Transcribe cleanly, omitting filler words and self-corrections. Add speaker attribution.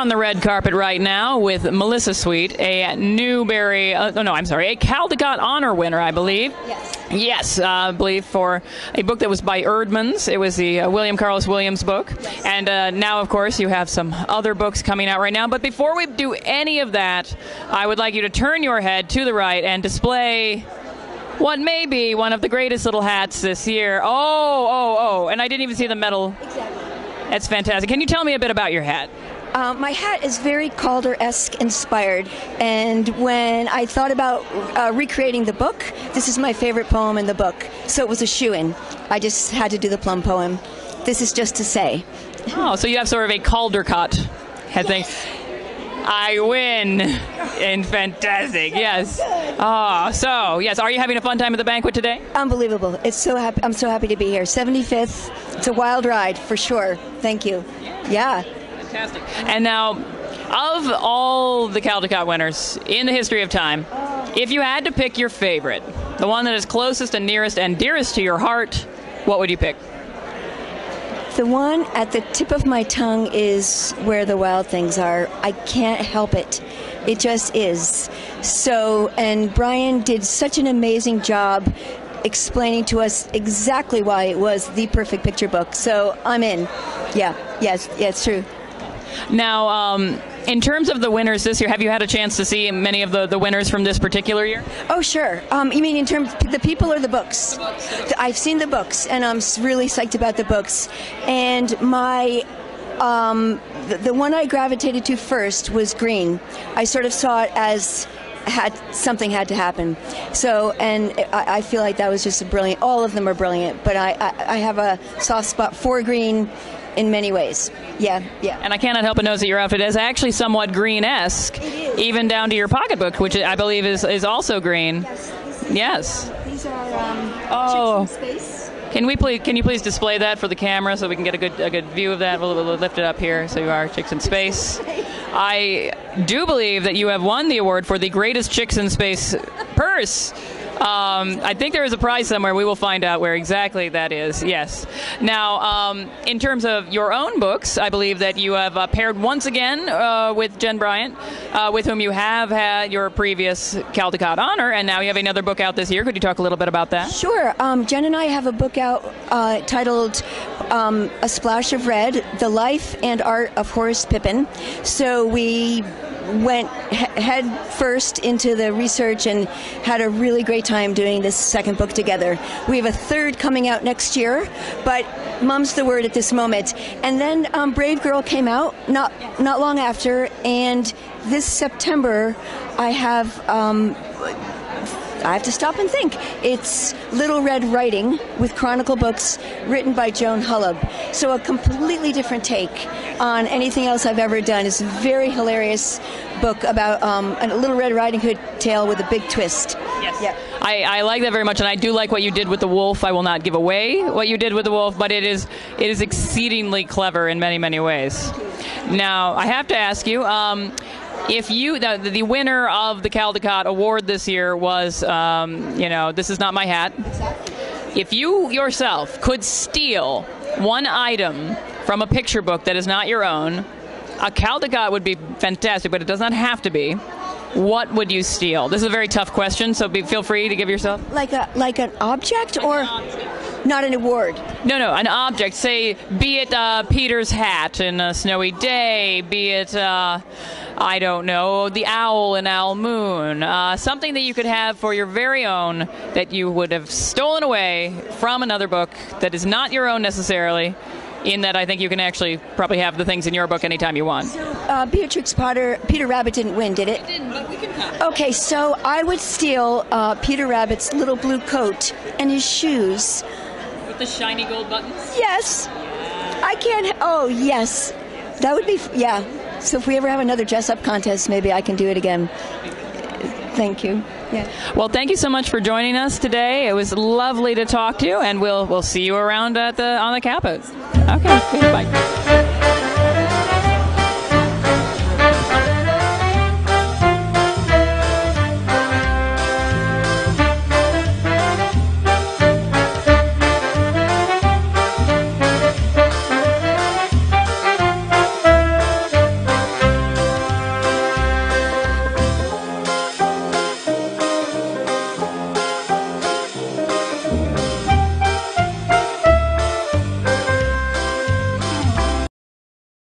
Speaker 1: on the red carpet right now with Melissa Sweet, a Newbery, a Caldecott Honor winner, I believe.
Speaker 2: Yes.
Speaker 1: Yes, I believe for a book that was by Erdmans. It was the William Carlos Williams book.
Speaker 2: Yes.
Speaker 1: And now, of course, you have some other books coming out right now. But before we do any of that, I would like you to turn your head to the right and display what may be one of the greatest little hats this year. Oh, and I didn't even see the medal.
Speaker 2: Exactly.
Speaker 1: That's fantastic. Can you tell me a bit about your hat?
Speaker 2: My hat is very Calder-esque inspired, and when I thought about recreating the book, this is my favorite poem in the book, so it was a shoo-in. I just had to do the plum poem. This is just to say.
Speaker 1: Oh, so you have sort of a Caldecott head thing. I win. And fantastic, yes. Oh, so, yes, are you having a fun time at the banquet today?
Speaker 2: Unbelievable. I'm so happy to be here. 75th. It's a wild ride, for sure. Thank you. Yeah.
Speaker 1: Fantastic. And now, of all the Caldecott winners in the history of time, if you had to pick your favorite, the one that is closest and nearest and dearest to your heart, what would you pick?
Speaker 2: The one at the tip of my tongue is Where the Wild Things Are. I can't help it. It just is. So, and Brian did such an amazing job explaining to us exactly why it was the perfect picture book. So I'm in. Yeah, it's true.
Speaker 1: Now, in terms of the winners this year, have you had a chance to see many of the winners from this particular year?
Speaker 2: Oh, sure. You mean in terms of the people or the books? I've seen the books, and I'm really psyched about the books. And my the one I gravitated to first was Green. I sort of saw it as something had to happen. So, and I feel like that was just brilliant. All of them are brilliant, but I have a soft spot for Green in many ways. Yeah.
Speaker 1: And I cannot help but notice that your outfit is actually somewhat green-esque, even down to your pocketbook, which I believe is also green.
Speaker 2: Yes. These are Chicks in Space.
Speaker 1: Can you please display that for the camera so we can get a good view of that? We'll lift it up here. So you are Chicks in Space. I do believe that you have won the award for the greatest Chicks in Space purse. I think there is a prize somewhere. We will find out where exactly that is. Yes. Now, in terms of your own books, I believe that you have paired once again with Jen Bryant, with whom you have had your previous Caldecott Honor, and now you have another book out this year. Could you talk a little bit about that?
Speaker 2: Sure. Jen and I have a book out titled A Splash of Red, The Life and Art of Horace Pippin. So we went head first into the research and had a really great time doing this second book together. We have a third coming out next year, but mum's the word at this moment. And then Brave Girl came out not long after, and this September I have to stop and think. It's Little Red Writing with Chronicle Books, written by Joan Hullab. So a completely different take on anything else I've ever done. It's a very hilarious book about a Little Red Riding Hood tale with a big twist.
Speaker 1: Yes.
Speaker 2: Yeah.
Speaker 1: I like that very much, and I do like what you did with the wolf. I will not give away what you did with the wolf, but it is exceedingly clever in many, many ways. Now, I have to ask you, if you, the winner of the Caldecott Award this year was, This Is Not My Hat. If you yourself could steal one item from a picture book that is not your own, a Caldecott would be fantastic, but it does not have to be. What would you steal? This is a very tough question, so feel free to give yourself.
Speaker 2: Like an object, or not an award?
Speaker 1: No, an object. Say, be it Peter's hat in A Snowy Day, be it, I don't know, the owl in Owl Moon. Something that you could have for your very own that you would have stolen away from another book that is not your own necessarily, in that I think you can actually probably have the things in your book anytime you want.
Speaker 2: So, Beatrix Potter, Peter Rabbit didn't win, did it?
Speaker 1: It didn't, but we can come.
Speaker 2: Okay, so I would steal Peter Rabbit's little blue coat and his shoes.
Speaker 1: With the shiny gold buttons?
Speaker 2: Yes. I can't. Oh, yes. That would be, yeah. So if we ever have another dress-up contest, maybe I can do it again. Thank you. Yeah.
Speaker 1: Well, thank you so much for joining us today. It was lovely to talk to you, and we'll see you around on the campus. Okay, bye.